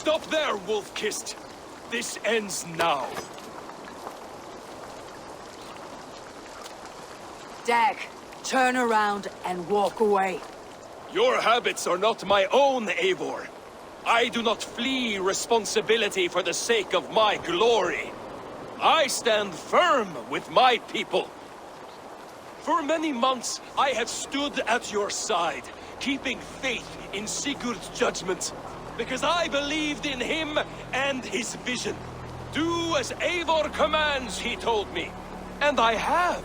Stop there, Wolf-Kissed! This ends now. Dag, turn around and walk away. Your habits are not my own, Eivor. I do not flee responsibility for the sake of my glory. I stand firm with my people. For many months, I have stood at your side, keeping faith in Sigurd's judgment, because I believed in him and his vision. Do as Eivor commands, he told me. And I have.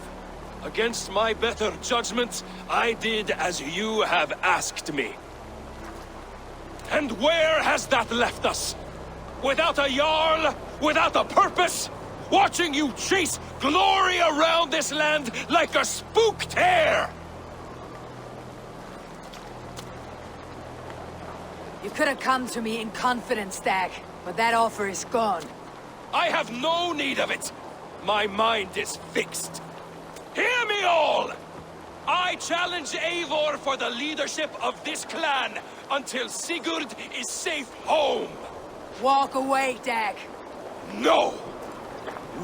Against my better judgment, I did as you have asked me. And where has that left us? Without a Jarl? Without a purpose? Watching you chase glory around this land like a spooked hare! You could have come to me in confidence, Dag, but that offer is gone. I have no need of it! My mind is fixed. Hear me all! I challenge Eivor for the leadership of this clan until Sigurd is safe home! Walk away, Dag. No!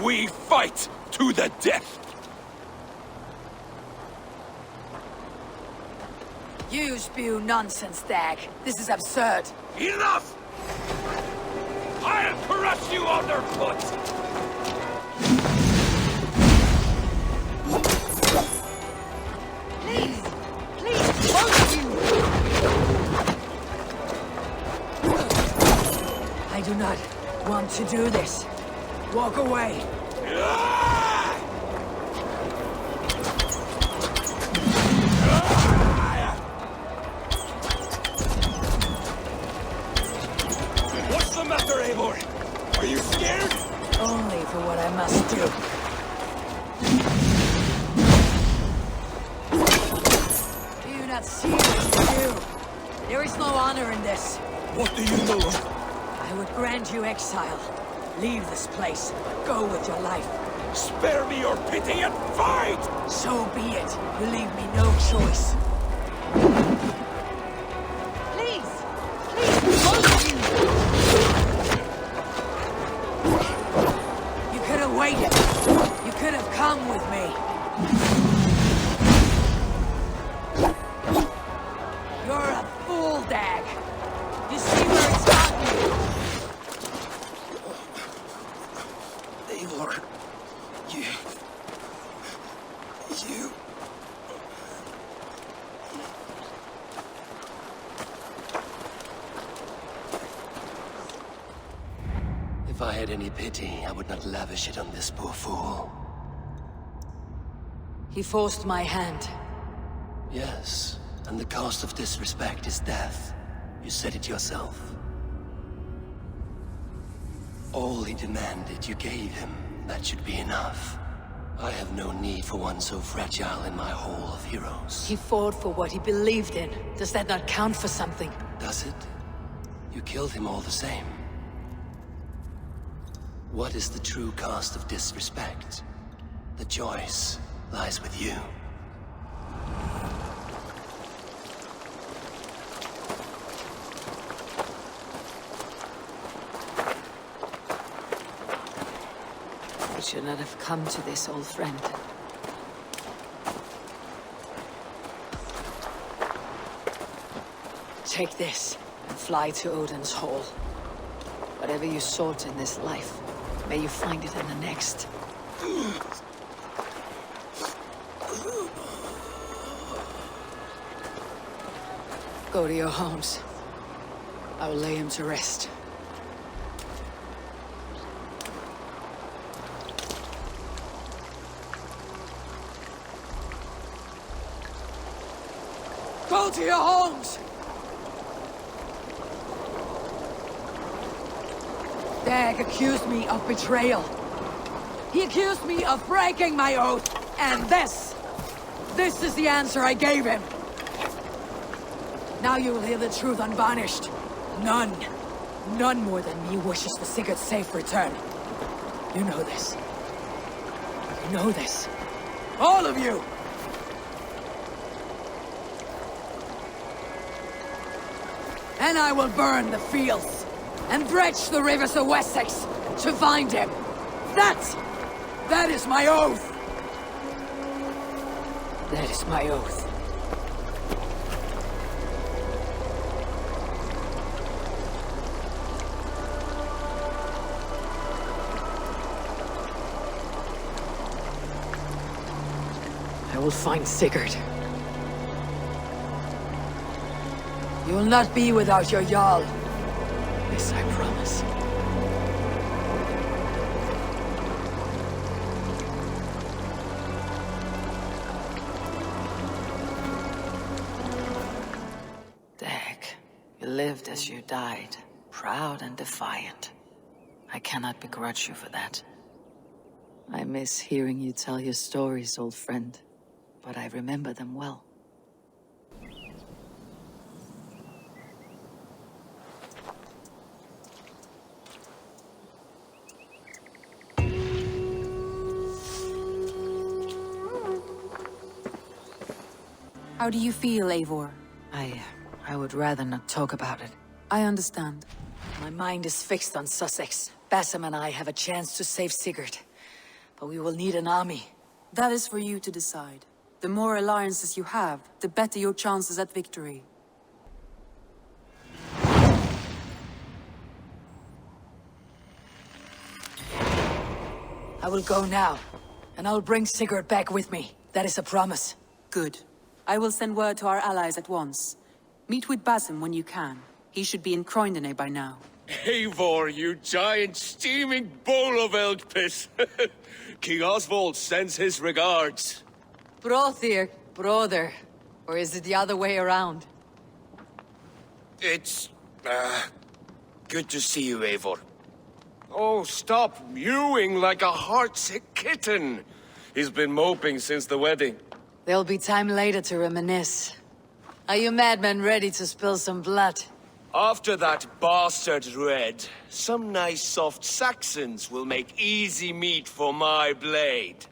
We fight to the death! You spew nonsense, Dag. This is absurd. Enough! I'll crush you underfoot! Please! Please, both of you! I do not want to do this. Walk away. What's the matter, Eivor? Are you scared? Only for what I must do. Do you not see what you do? There is no honor in this. What do you know? I would grant you exile. Leave this place, but go with your life. Spare me your pity and fight! So be it. You leave me no choice. Please! Please, both of you! You could have waited. You could have come with me. You're a fool, Dag. You see where it's gotten you. Eivor, you... If I had any pity, I would not lavish it on this poor fool. He forced my hand. Yes, and the cost of disrespect is death. You said it yourself. All he demanded, you gave him. That should be enough. I have no need for one so fragile in my hall of heroes. He fought for what he believed in. Does that not count for something? Does it? You killed him all the same. What is the true cost of disrespect? The choice lies with you. I should not have come to this, old friend. Take this and fly to Odin's Hall. Whatever you sought in this life, may you find it in the next. Go to your homes. I will lay him to rest. Go to your homes! Dag accused me of betrayal. He accused me of breaking my oath, and this is the answer I gave him. Now you will hear the truth unvarnished. None more than me wishes for Sigurd's safe return. You know this. You know this. All of you! And I will burn the fields. and dredge the rivers of Wessex to find him. That is my oath! That is my oath. I will find Sigurd. You will not be without your Jarl. This I promise. Dag, you lived as you died, proud and defiant. I cannot begrudge you for that. I miss hearing you tell your stories, old friend, but I remember them well. How do you feel, Eivor? I would rather not talk about it. I understand. My mind is fixed on Sussex. Bassam and I have a chance to save Sigurd. But we will need an army. That is for you to decide. The more alliances you have, the better your chances at victory. I will go now, and I'll bring Sigurd back with me. That is a promise. Good. I will send word to our allies at once. Meet with Basim when you can. He should be in Croydon by now. Eivor, you giant steaming bowl of elk piss. King Oswald sends his regards. Brothir, brother. Or is it the other way around? It's, good to see you, Eivor. Oh, stop mewing like a heartsick kitten. He's been moping since the wedding. There'll be time later to reminisce. Are you madmen ready to spill some blood? After that bastard Red, some nice soft Saxons will make easy meat for my blade.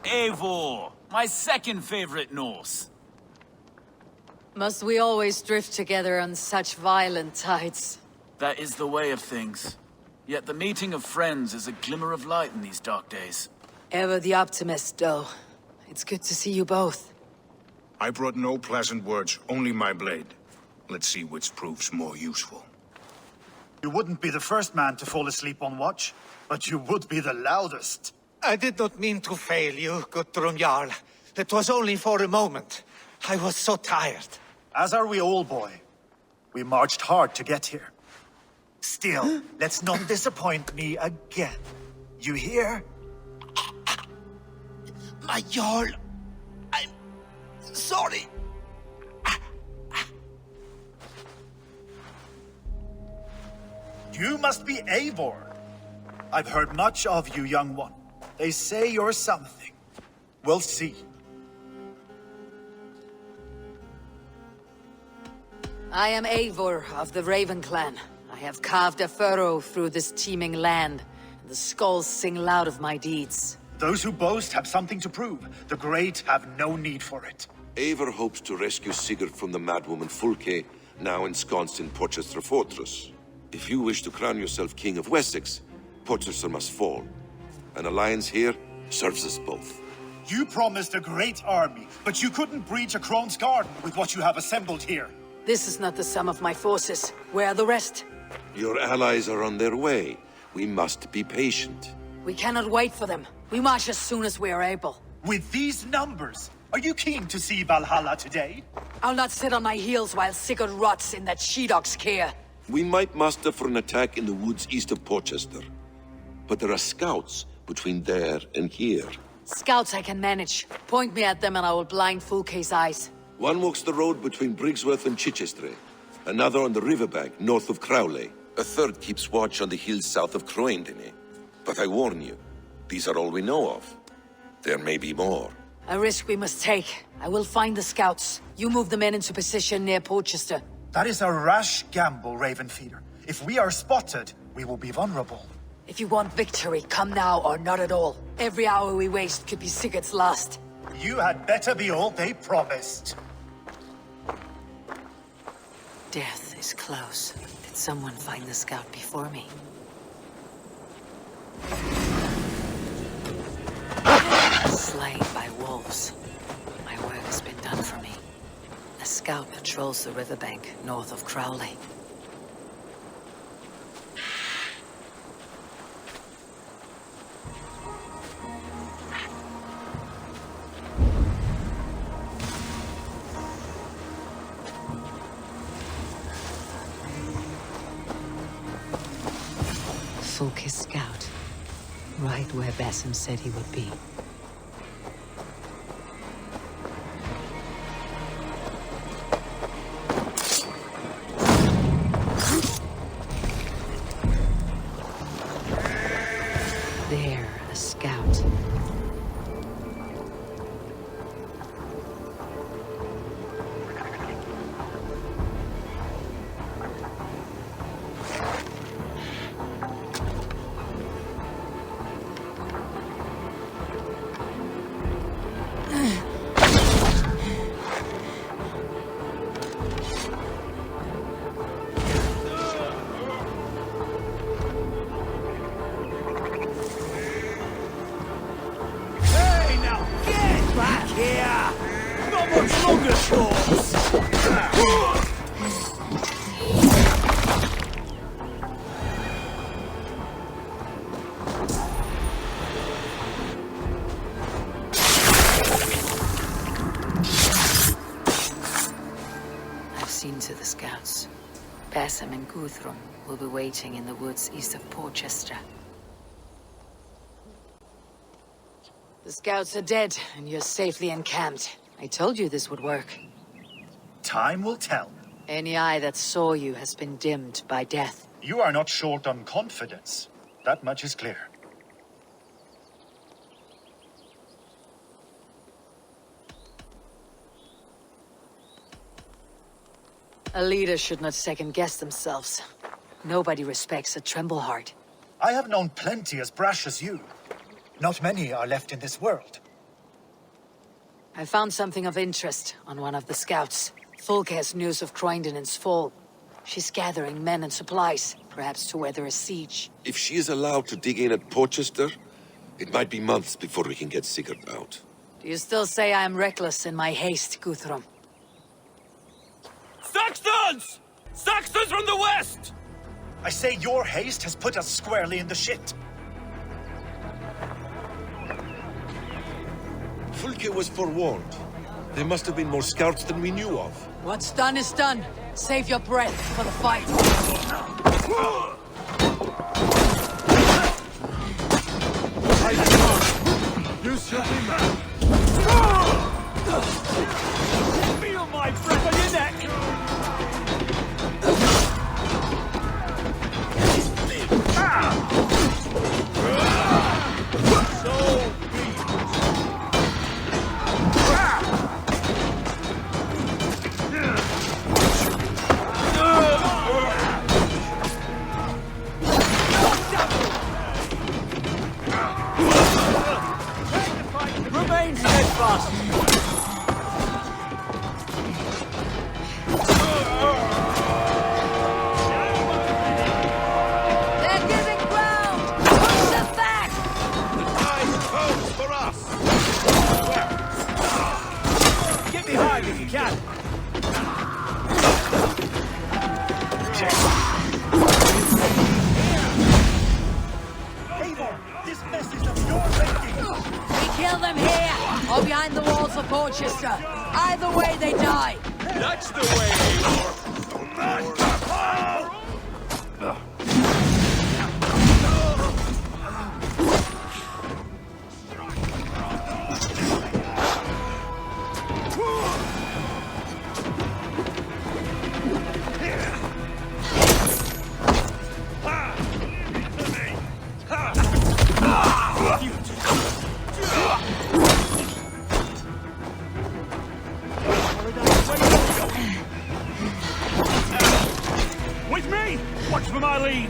Eivor, my second favorite Norse. Must we always drift together on such violent tides? That is the way of things. Yet the meeting of friends is a glimmer of light in these dark days. Ever the optimist, though. It's good to see you both. I brought no pleasant words, only my blade. Let's see which proves more useful. You wouldn't be the first man to fall asleep on watch, but you would be the loudest. I did not mean to fail you, Guthrum Jarl. It was only for a moment. I was so tired. As are we all, boy. We marched hard to get here. Still, let's not disappoint me again. You hear? My Jarl, I'm sorry. You must be Eivor. I've heard much of you, young one. They say you're something. We'll see. I am Eivor of the Raven Clan. I have carved a furrow through this teeming land, and the skulls sing loud of my deeds. Those who boast have something to prove. The great have no need for it. Eivor hopes to rescue Sigurd from the madwoman Fulke, now ensconced in Porchester Fortress. If you wish to crown yourself King of Wessex, Porchester must fall. An alliance here serves us both. You promised a great army, but you couldn't breach a Crone's garden with what you have assembled here. This is not the sum of my forces. Where are the rest? Your allies are on their way. We must be patient. We cannot wait for them. We march as soon as we are able. With these numbers, are you keen to see Valhalla today? I'll not sit on my heels while Sigurd rots in that she-dog's care. We might muster for an attack in the woods east of Porchester. But there are scouts between there and here. Scouts I can manage. Point me at them and I will blind Fulke's eyes. One walks the road between Briggsworth and Chichester. Another on the riverbank north of Crowley. A third keeps watch on the hills south of Croendene. But I warn you, these are all we know of. There may be more. A risk we must take. I will find the scouts. You move the men into position near Porchester. That is a rash gamble, Ravenfeeder. If we are spotted, we will be vulnerable. If you want victory, come now or not at all. Every hour we waste could be Sigurd's last. You had better be all they promised. Death is close. It someone find the scout before me? Slain by wolves. My work has been done for me. A scout patrols the riverbank north of Crowley. Fulke's scout. Right where Basim said he would be. There, a scout. To the scouts. Basim and Guthrum will be waiting in the woods east of Portchester. The scouts are dead, and you're safely encamped. I told you this would work. Time will tell. Any eye that saw you has been dimmed by death. You are not short on confidence. That much is clear. A leader should not second-guess themselves. Nobody respects a trembleheart. I have known plenty as brash as you. Not many are left in this world. I found something of interest on one of the scouts. Fulke has news of Croydon's fall. She's gathering men and supplies, perhaps to weather a siege. If she is allowed to dig in at Portchester, it might be months before we can get Sigurd out. Do you still say I am reckless in my haste, Guthrum? Saxons! Saxons from the west! I say your haste has put us squarely in the shit. Fulke was forewarned. There must have been more scouts than we knew of. What's done is done. Save your breath for the fight. Feel my breath on your neck! Remain steadfast! They're giving ground! Push them back! Get behind if you can! Eivor, this mess is of your making! We kill them here, or behind the walls of Portchester. Either way, they die. That's the way, Eivor! With me! Watch for my lead!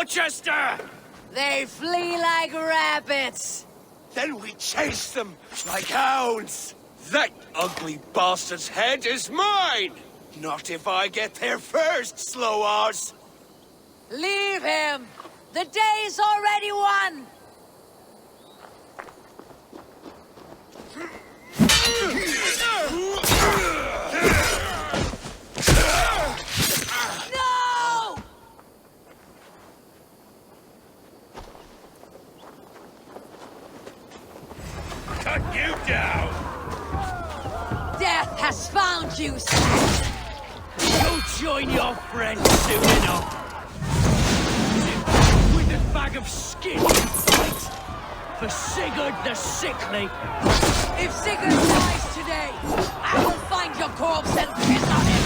Porchester! They flee like rabbits. Then we chase them like hounds. That ugly bastard's head is mine! Not if I get there first, Slow-Oz! Leave him! The day's already won! No! Cut you down! Death has found you! You'll join your friends soon enough! With a bag of skin you fight! For Sigurd the Sickly! If Sigurd dies today, I will find your corpse and piss on it!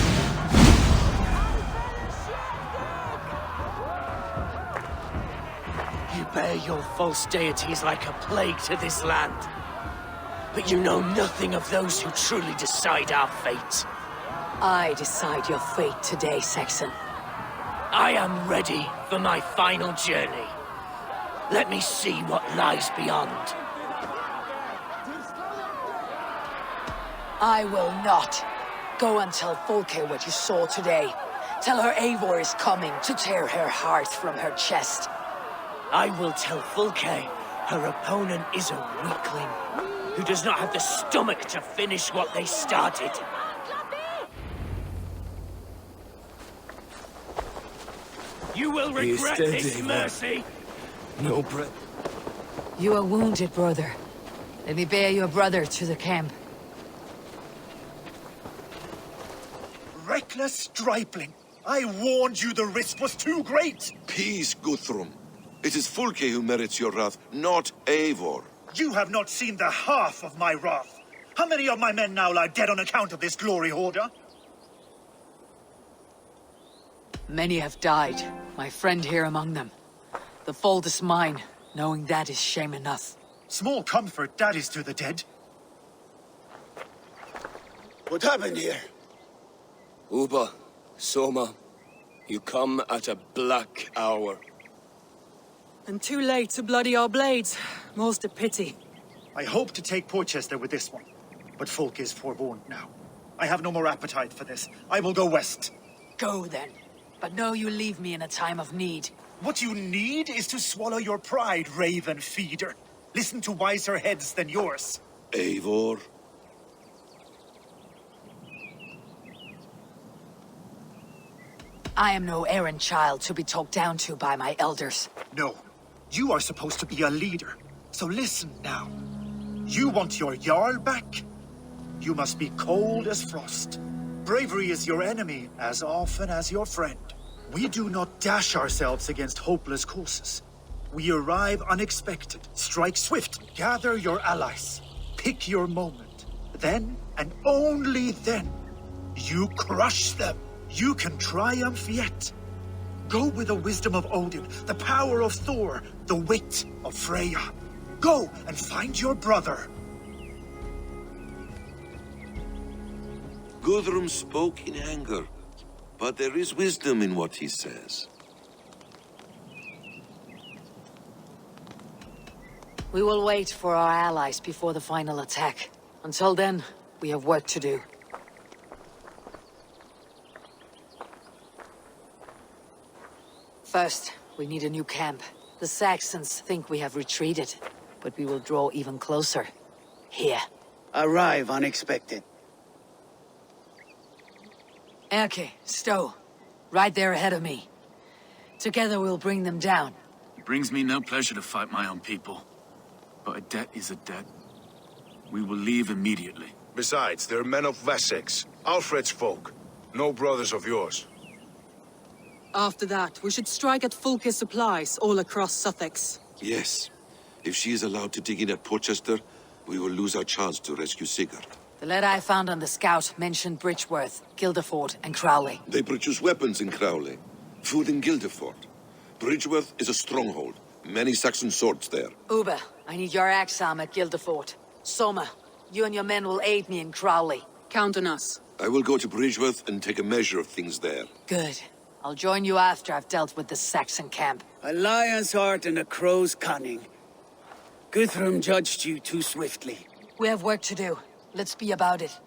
You bear your false deities like a plague to this land. But you know nothing of those who truly decide our fate. I decide your fate today, Saxon. I am ready for my final journey. Let me see what lies beyond. I will not. Go and tell Folke what you saw today. Tell her Eivor is coming to tear her heart from her chest. I will tell Fulke her opponent is a weakling who does not have the stomach to finish what they started. You will regret this, Mercy! No breath. You are wounded, brother. Let me bear your brother to the camp. Reckless stripling! I warned you the risk was too great! Peace, Guthrum. It is Fulke who merits your wrath, not Eivor. You have not seen the half of my wrath. How many of my men now lie dead on account of this glory hoarder? Many have died, my friend here among them. The fault is mine, knowing that is shame enough. Small comfort that is to the dead. What happened here? Uba, Soma, you come at a black hour. And too late to bloody our blades. Most a pity. I hope to take Porchester with this one, but Folk is forewarned now. I have no more appetite for this. I will go west. Go then, but know you leave me in a time of need. What you need is to swallow your pride, raven feeder. Listen to wiser heads than yours. Eivor? I am no errand child to be talked down to by my elders. No, you are supposed to be a leader. So listen now. You want your Jarl back? You must be cold as frost. Bravery is your enemy as often as your friend. We do not dash ourselves against hopeless courses. We arrive unexpected, strike swift, gather your allies, pick your moment. Then, and only then, you crush them. You can triumph yet. Go with the wisdom of Odin, the power of Thor, the wit of Freya. Go and find your brother. Guthrum spoke in anger, but there is wisdom in what he says. We will wait for our allies before the final attack. Until then, we have work to do. First, we need a new camp. The Saxons think we have retreated, but we will draw even closer. Here. Arrive unexpected. Erke, Stowe. Right there ahead of me. Together we'll bring them down. It brings me no pleasure to fight my own people. But a debt is a debt. We will leave immediately. Besides, they're men of Wessex, Alfred's folk. No brothers of yours. After that, we should strike at Fulke's supplies all across Sussex. Yes. If she is allowed to dig in at Porchester, we will lose our chance to rescue Sigurd. The letter I found on the scout mentioned Bridgeworth, Guildeford, and Crowley. They produce weapons in Crowley, food in Guildeford. Bridgeworth is a stronghold. Many Saxon swords there. Uber, I need your axe arm at Guildeford. Soma, you and your men will aid me in Crowley. Count on us. I will go to Bridgeworth and take a measure of things there. Good. I'll join you after I've dealt with the Saxon camp. A lion's heart and a crow's cunning. Guthrum judged you too swiftly. We have work to do. Let's be about it.